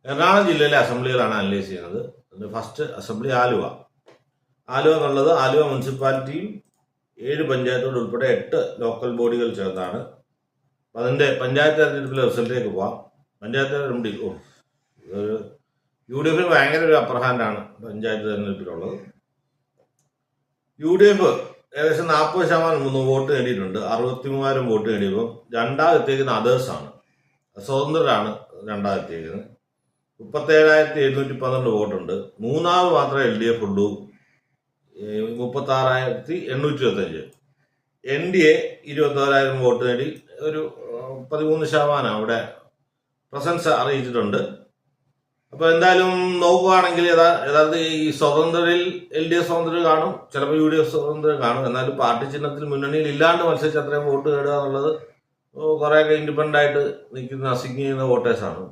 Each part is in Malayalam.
എറണാകുളം ജില്ലയിലെ അസംബ്ലികളാണ് അനലൈസ് ചെയ്യുന്നത്. അതിൻ്റെ ഫസ്റ്റ് അസംബ്ലി ആലുവ. ആലുവ എന്നുള്ളത് ആലുവ മുനിസിപ്പാലിറ്റിയും 7 പഞ്ചായത്തോട് ഉൾപ്പെടെ 8 ലോക്കൽ ബോഡികൾ ചേർന്നാണ്. അതിൻ്റെ പഞ്ചായത്ത് തെരഞ്ഞെടുപ്പിലെ റിസൾട്ടിലേക്ക് പോവാം. പഞ്ചായത്ത് തെരഞ്ഞെടുപ്പിൽ UDF ഭയങ്കര ഒരു അപ്പർ ഹാൻഡാണ് പഞ്ചായത്ത് തെരഞ്ഞെടുപ്പിലുള്ളത്. UDF ഏകദേശം 40% വോട്ട് നേടിയിട്ടുണ്ട്. 63,000 വോട്ട് നേടിയപ്പോൾ രണ്ടാമതെത്തിയിരിക്കുന്ന അതേഴ്സാണ്, സ്വതന്ത്രരാണ് രണ്ടാമതെത്തിയിരിക്കുന്നത്. 37,712 വോട്ടുണ്ട്. മൂന്നാമത് മാത്രമേ LDF ഉള്ളൂ, 36,825. NDA 21,000 വോട്ട് നേടി ഒരു 13% അവിടെ പ്രസൻസ് അറിയിച്ചിട്ടുണ്ട്. അപ്പോൾ എന്തായാലും നോക്കുകയാണെങ്കിൽ യഥാർത്ഥ ഈ സ്വതന്ത്രരിൽ LDF സ്വതന്ത്രർ കാണും, ചിലപ്പോൾ UDF സ്വതന്ത്രർ കാണും. എന്നാലും പാർട്ടി ചിഹ്നത്തിൽ മുന്നണിയിൽ ഇല്ലാണ്ട് മത്സരിച്ച് അത്രയും വോട്ട് നേടുക എന്നുള്ളത് കുറേയൊക്കെ ഇൻഡിപെൻഡൻ്റ് ആയിട്ട് നിൽക്കുന്ന അസിങ് ചെയ്യുന്ന വോട്ടേഴ്സാണ്.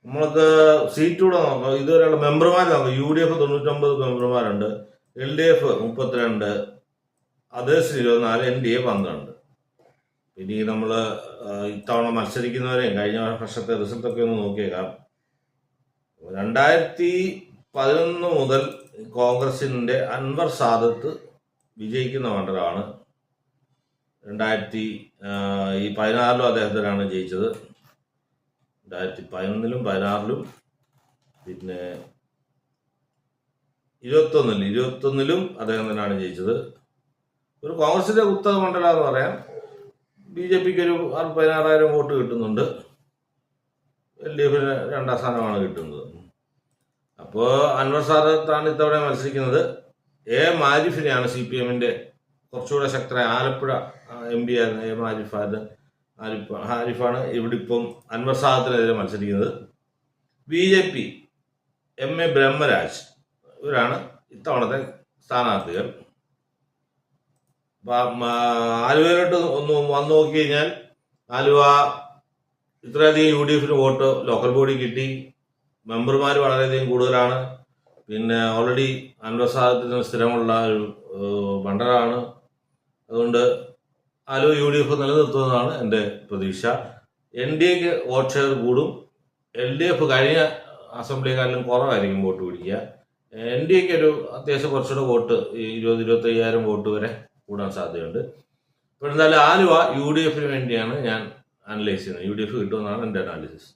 നമ്മൾക്ക് സീറ്റൂടെ നോക്കാം. ഇതുവരെയുള്ള മെമ്പർമാർ നോക്കാം. UDF 99 മെമ്പർമാരുണ്ട്, LDF 32, അതേഴ്സിന് 24, NDA 12. ഇനി നമ്മൾ ഇത്തവണ മത്സരിക്കുന്നവരെയും കഴിഞ്ഞ വർഷത്തെ റിസൾട്ടൊക്കെ ഒന്ന് നോക്കിയേക്കാം. 2011 മുതൽ കോൺഗ്രസിൻ്റെ അൻവർ സാദത്ത് വിജയിക്കുന്ന മണ്ഡലമാണ്. 2016 അദ്ദേഹത്തിനാണ് ജയിച്ചത്. 2011-ലും 2016-ലും പിന്നെ 2021-ലും അദ്ദേഹം തന്നെയാണ് ജയിച്ചത്. ഒരു കോൺഗ്രസിന്റെ കുത്തക മണ്ഡലം എന്ന് പറയാം. BJPക്ക് ഒരു 16,000 വോട്ട് കിട്ടുന്നുണ്ട്, LDFന് 2ാം സ്ഥാനമാണ് കിട്ടുന്നത്. അപ്പോൾ അൻവർ സാദത്താണ് ഇത്തവണ മത്സരിക്കുന്നത്. മാരിഫിനെയാണ് CPMന്റെ കുറച്ചുകൂടെ ശക്തരായ ആലപ്പുഴ MP ആയിരുന്ന ഹാരിഫാണ് ഇവിടെ ഇപ്പം അൻവർ സാദത്തിനെതിരെ മത്സരിക്കുന്നത്. BJP MA ബ്രഹ്മരാജ്, ഇവരാണ് ഇത്തവണത്തെ സ്ഥാനാർത്ഥികൾ. ആലുവയിലോട്ട് ഒന്ന് വന്നു നോക്കി കഴിഞ്ഞാൽ ആലുവ ഇത്രയധികം UDFന് വോട്ട് ലോക്കൽ ബോഡി കിട്ടി. മെമ്പർമാർ വളരെയധികം കൂടുതലാണ്. പിന്നെ ഓൾറെഡി അൻവർ സാദത്തിന് സ്ഥിരമുള്ള ഒരു മണ്ഡലമാണ്. അതുകൊണ്ട് ആലുവ UDF നിലനിർത്തുന്നതാണ് എൻ്റെ പ്രതീക്ഷ. NDAക്ക് വോട്ട് ഷെയർ കൂടും. LDF കഴിഞ്ഞ അസംബ്ലിയെക്കാളും കുറവായിരിക്കും വോട്ട് പിടിക്കുക. NDAക്ക് ഒരു അത്യാവശ്യം കുറച്ചുകൂടെ വോട്ട് 20,000-25,000 വോട്ട് വരെ കൂടാൻ സാധ്യതയുണ്ട്. ഇപ്പോൾ എന്തായാലും ആലുവ UDFന് വേണ്ടിയാണ് ഞാൻ അനലൈസ് ചെയ്യുന്നത്. UDF കിട്ടുമെന്നാണ് എൻ്റെ അനാലിസിസ്.